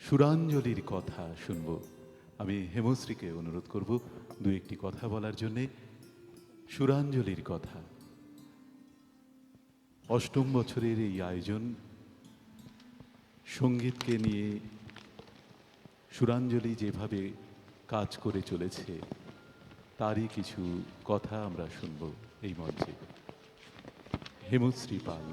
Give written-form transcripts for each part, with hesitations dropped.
সুরাঞ্জলির কথা শুনব। আমি হেমশ্রীকে অনুরোধ করব দু একটি কথা বলার জন্যে। সুরাঞ্জলির কথা, অষ্টম বছরের এই আয়োজন, সঙ্গীতকে নিয়ে সুরাঞ্জলি যেভাবে কাজ করে চলেছে তারই কিছু কথা আমরা শুনব এই মঞ্চে। হেমশ্রী পাল।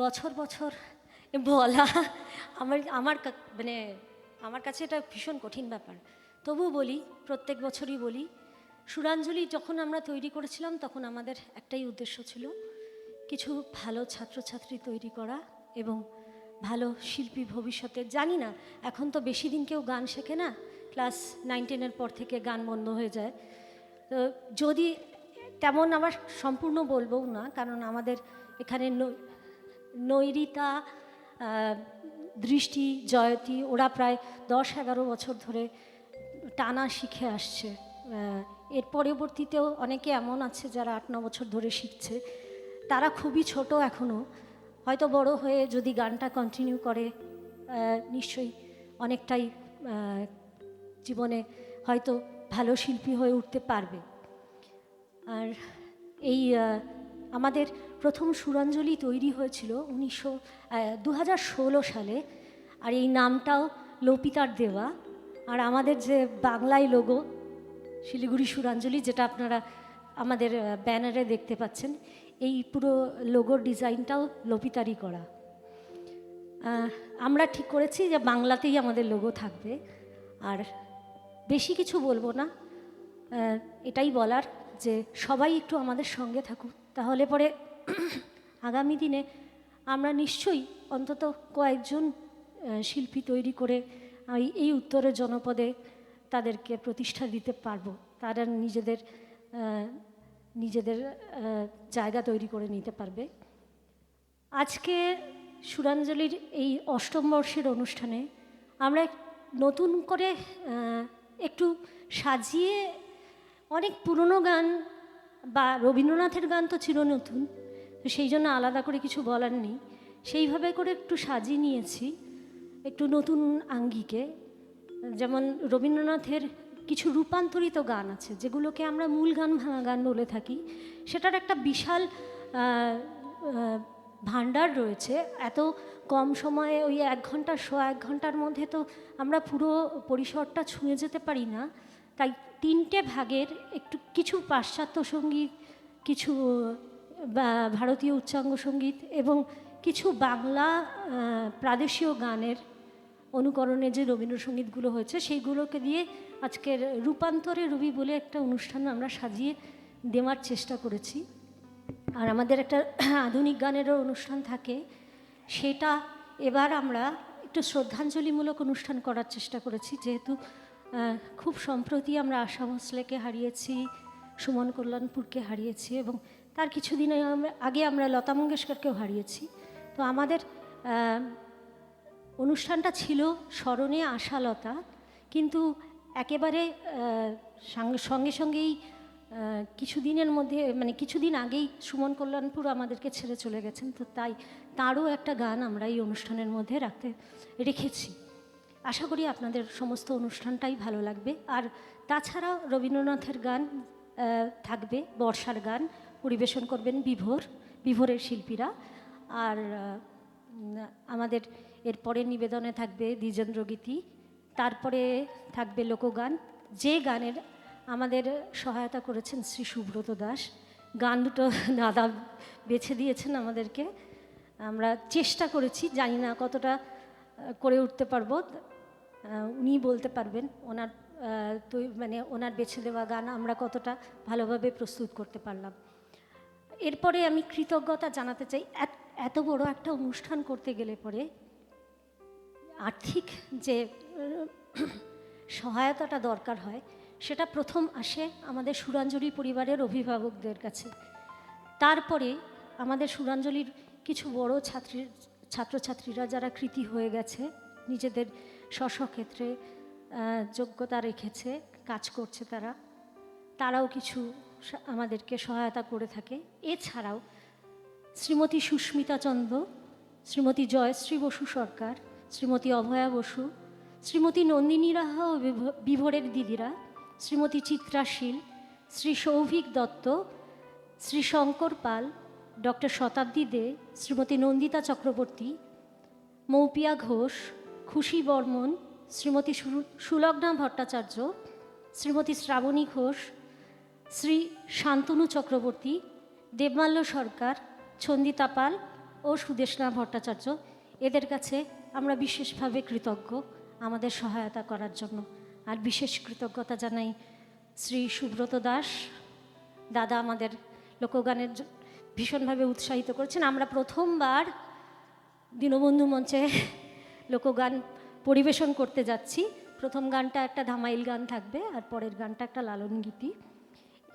বছর বছর বলা আমার আমার মানে আমার কাছে এটা ভীষণ কঠিন ব্যাপার। তবু বলি, প্রত্যেক বছরই বলি, সুরাঞ্জলি যখন আমরা তৈরি করেছিলাম তখন আমাদের একটাই উদ্দেশ্য ছিল, কিছু ভালো ছাত্রছাত্রী তৈরি করা এবং ভালো শিল্পী ভবিষ্যতে। জানি না, এখন তো বেশি দিন কেউ গান শেখে না, ক্লাস 9-10-এর পর থেকে গান বন্ধ হয়ে যায়। তো যদি তেমন আবার সম্পূর্ণ বলবও না, কারণ আমাদের এখানে নৈরিতা, দৃষ্টি, জয়তী ওরা প্রায় 10-11 বছর ধরে টানা শিখে আসছে। এর পরবর্তীতেও অনেকে এমন আছে যারা 8-9 বছর ধরে শিখছে। তারা খুবই ছোট এখনও, হয়তো বড় হয়ে যদি গানটা কন্টিনিউ করে নিশ্চয়ই অনেকটাই জীবনে হয়তো ভালো শিল্পী হয়ে উঠতে পারবে। আর এই আমাদের প্রথম সুরাঞ্জলি তৈরি হয়েছিল 2016 সালে, আর এই নামটাও লপিতার দেওয়া। আর আমাদের যে বাংলায় লোগো শিলিগুড়ি সুরাঞ্জলি, যেটা আপনারা আমাদের ব্যানারে দেখতে পাচ্ছেন, এই পুরো লোগোর ডিজাইনটাও লপিতারই করা। আমরা ঠিক করেছি যে বাংলাতেই আমাদের লোগো থাকবে। আর বেশি কিছু বলবো না, এটাই বলার যে সবাই একটু আমাদের সঙ্গে থাকুন, তাহলে পরে আগামী দিনে আমরা নিশ্চয়ই অন্তত কয়েকজন শিল্পী তৈরি করে এই উত্তরের জনপদে তাদেরকে প্রতিষ্ঠা দিতে পারবো। তারা নিজেদের জায়গা তৈরি করে নিতে পারবে। আজকে সুরাঞ্জলির এই অষ্টম বর্ষের অনুষ্ঠানে আমরা নতুন করে একটু সাজিয়ে, অনেক পুরনো গান বা রবীন্দ্রনাথের গান তো চিরনতুন, তো সেই জন্য আলাদা করে কিছু বলার নেই, সেইভাবে করে একটু সাজিয়ে নিয়েছি একটু নতুন আঙ্গিকে। যেমন রবীন্দ্রনাথের কিছু রূপান্তরিত গান আছে যেগুলোকে আমরা মূল গান ভাঙা গান বলে থাকি, সেটার একটা বিশাল ভাণ্ডার রয়েছে। এত কম সময়ে ওই 1 ঘন্টা, 1 ঘন্টার মধ্যে তো আমরা পুরো পরিসরটা ছুঁয়ে যেতে পারি না। তাই 3টে ভাগের একটু কিছু পাশ্চাত্য সঙ্গীত, কিছু ভারতীয় উচ্চাঙ্গ সঙ্গীত এবং কিছু বাংলা প্রাদেশীয় গানের অনুকরণে যে রবীন্দ্রসঙ্গীতগুলো হয়েছে সেইগুলোকে দিয়ে আজকের রূপান্তরে রবি বলে একটা অনুষ্ঠান আমরা সাজিয়ে দেওয়ার চেষ্টা করেছি। আর আমাদের একটা আধুনিক গানেরও অনুষ্ঠান থাকে, সেটা এবার আমরা একটু শ্রদ্ধাঞ্জলিমূলক অনুষ্ঠান করার চেষ্টা করেছি। যেহেতু খুব সম্প্রতি আমরা আশা ভোঁসলেকে হারিয়েছি, সুমন কল্যাণপুরকে হারিয়েছি এবং তার কিছুদিন আগে আমরা লতা মঙ্গেশকরকেও হারিয়েছি। তো আমাদের অনুষ্ঠানটা ছিল স্মরণে আশালতা, কিন্তু একেবারে সঙ্গে সঙ্গেই কিছুদিনের মধ্যে, মানে কিছুদিন আগেই সুমন কল্যাণপুর আমাদেরকে ছেড়ে চলে গেছেন। তো তাই তারও একটা গান আমরা এই অনুষ্ঠানের মধ্যে রেখেছি। আশা করি আপনাদের সমস্ত অনুষ্ঠানটাই ভালো লাগবে। আর তাছাড়াও রবীন্দ্রনাথের গান থাকবে, বর্ষার গান পরিবেশন করবেন বিভোরের শিল্পীরা। আর আমাদের এরপরের নিবেদনে থাকবে দ্বিজেন্দ্র গীতি, তারপরে থাকবে লোকগান, যে গানের আমাদের সহায়তা করেছেন শ্রী সুব্রত দাস। গান দুটো দাদা বেছে দিয়েছেন আমাদেরকে, আমরা চেষ্টা করেছি, জানি না কতটা করে উঠতে পারবো, উনি বলতে পারবেন ওনার মানে ওনার বেছে দেওয়া গান আমরা কতটা ভালোভাবে প্রস্তুত করতে পারলাম। এরপরে আমি কৃতজ্ঞতা জানাতে চাই, এত বড় একটা অনুষ্ঠান করতে গেলে পরে আর্থিক যে সহায়তাটা দরকার হয় সেটা প্রথম আসে আমাদের সুরাঞ্জলি পরিবারের অভিভাবকদের কাছে। তারপরে আমাদের সুরাঞ্জলির কিছু বড় ছাত্রছাত্রীরা যারা কৃতী হয়ে গেছে, নিজেদের স্বক্ষেত্রে যোগ্যতা রেখেছে, কাজ করছে, তারাও কিছু আমাদেরকে সহায়তা করে থাকে। এছাড়াও শ্রীমতী সুস্মিতা চন্দ্র, শ্রীমতী জয়শ্রী বসু সরকার, শ্রীমতী অভয়া বসু, শ্রীমতী নন্দিনী রাহা ও বিভোরের দিদিরা, শ্রীমতী চিত্রা শীল, শ্রী সৌভিক দত্ত, শ্রী শঙ্কর পাল, ডক্টর শতাব্দী দে, শ্রীমতী নন্দিতা চক্রবর্তী, মৌপিয়া ঘোষ, খুশি বর্মন, শ্রীমতী সুলগ্না ভট্টাচার্য, শ্রীমতী শ্রাবণী ঘোষ, শ্রী শান্তনু চক্রবর্তী, দেবমাল্য সরকার, ছন্দিতা পাল ও সুদেশনা ভট্টাচার্য, এদের কাছে আমরা বিশেষভাবে কৃতজ্ঞ আমাদের সহায়তা করার জন্য। আর বিশেষ কৃতজ্ঞতা জানাই শ্রী সুব্রত দাস দাদা, আমাদের লোকগানের ভীষণভাবে উৎসাহিত করেছেন। আমরা প্রথমবার দীনবন্ধু মঞ্চে লোকগান পরিবেশন করতে যাচ্ছি। প্রথম গানটা একটা ধামাইল গান থাকবে, আর পরের গানটা একটা লালন গীতি।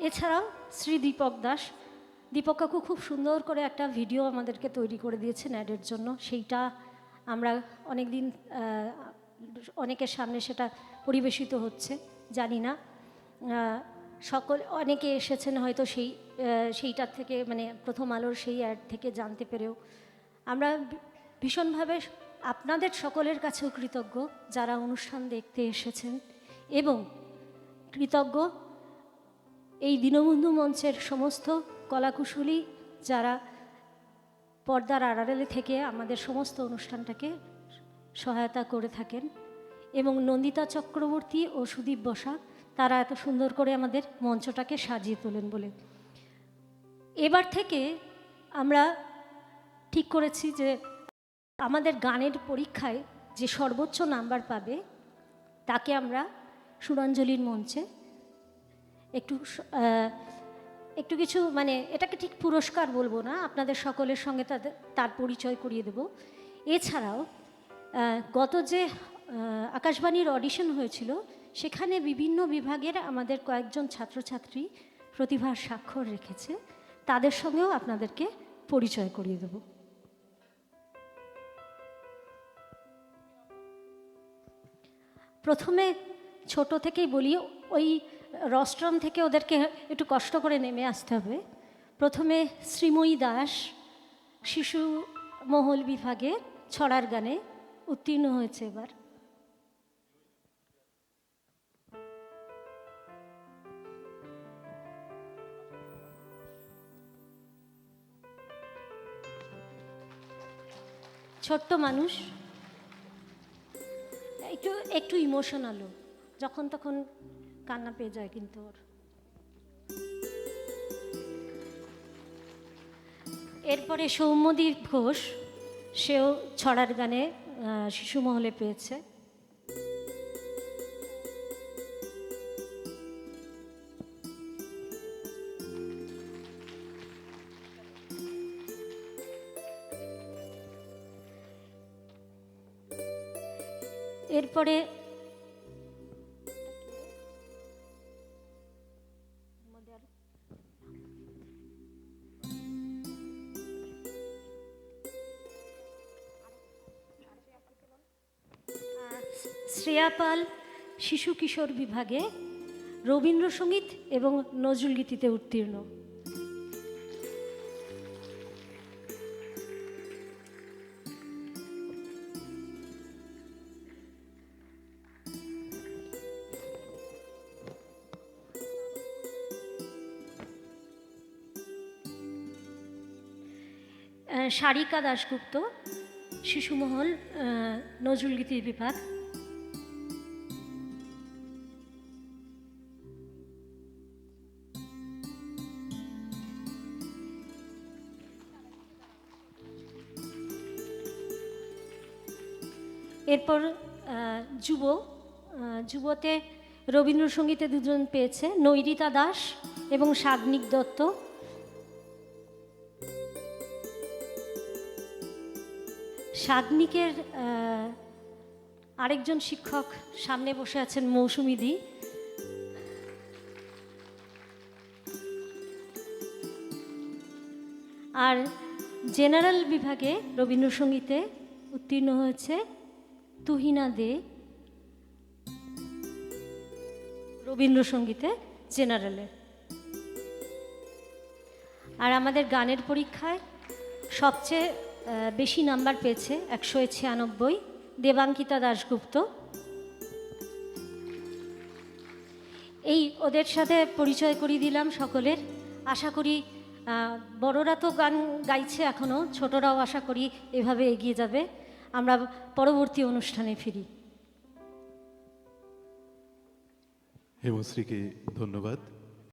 এছাড়াও শ্রী দীপক দাস, দীপক কাকু খুব সুন্দর করে একটা ভিডিও আমাদেরকে তৈরি করে দিয়েছেন অ্যাডের জন্য। সেইটা আমরা অনেকদিন অনেকের সামনে সেটা পরিবেশিত হচ্ছে, জানি না অনেকে এসেছেন হয়তো সেইটার থেকে, মানে প্রথম আলোর সেই অ্যাড থেকে জানতে পেরেও। আমরা ভীষণভাবে আপনাদের সকলের কাছেও কৃতজ্ঞ যারা অনুষ্ঠান দেখতে এসেছেন, এবং কৃতজ্ঞ এই দীনবন্ধু মঞ্চের সমস্ত কলাকুশলী যারা পর্দার আড়ালে থেকে আমাদের সমস্ত অনুষ্ঠানটাকে সহায়তা করে থাকেন, এবং নন্দিতা চক্রবর্তী ও সুদীপ বসাক, তারা এত সুন্দর করে আমাদের মঞ্চটাকে সাজিয়ে তোলেন বলে। এবার থেকে আমরা ঠিক করেছি যে আমাদের গানের পরীক্ষায় যে সর্বোচ্চ নাম্বার পাবে তাকে আমরা সুরাঞ্জলির মঞ্চে একটু কিছু, মানে এটাকে ঠিক পুরস্কার বলবো না, আপনাদের সকলের সঙ্গে তার পরিচয় করিয়ে দেব। এছাড়াও গত যে আকাশবাণীর অডিশন হয়েছিল সেখানে বিভিন্ন বিভাগের আমাদের কয়েকজন ছাত্রছাত্রী প্রতিভার স্বাক্ষর রেখেছে, তাদের সঙ্গেও আপনাদেরকে পরিচয় করিয়ে দেব। প্রথমে ছোট থেকেই বলি, ওই রস্ট্রাম থেকে ওদেরকে একটু কষ্ট করে নেমে আসতে হবে। প্রথমে শ্রীময়ী দাস শিশু মহল বিভাগে ছড়ার গানে উত্তীর্ণ হয়েছে এবার। ছোট্ট মানুষ, একটু ইমোশনালও, যখন তখন কান্না পেয়ে যায় কিন্তু ওর। এরপরে সৌম্যদীপ ঘোষ, সেও ছড়ার গানে শিশু মহলে পেয়েছে। এরপরে শ্রেয়া পাল শিশু কিশোর বিভাগে রবীন্দ্রসঙ্গীত এবং নজরুলগীতিতে উত্তীর্ণ। সারিকা দাশগুপ্ত শিশুমহল নজরুলগীতির বিভাগ। এরপর যুবতে রবীন্দ্রসঙ্গীতে দুজন পেয়েছে, নৈরিতা দাস এবং সাগ্নিক দত্ত। সাগ্নিকের আরেকজন শিক্ষক সামনে বসে আছেন, মৌসুমী দি। আর জেনারেল বিভাগে রবীন্দ্রসঙ্গীতে উত্তীর্ণ হয়েছে তুহিনা দে, রবীন্দ্রসঙ্গীতে জেনারেলে। আর আমাদের গানের পরীক্ষায় সবচেয়ে বেশি নাম্বার পেয়েছে 196 দেবাঙ্কিতা দাশগুপ্ত। এই ওদের সাথে পরিচয় করিয়ে দিলাম সকলের। আশা করি বড়রা তো গান গাইছে এখনও, ছোটরাও আশা করি এভাবে এগিয়ে যাবে। আমরা পরবর্তী অনুষ্ঠানে ফিরি। হেমশ্রীকে ধন্যবাদ।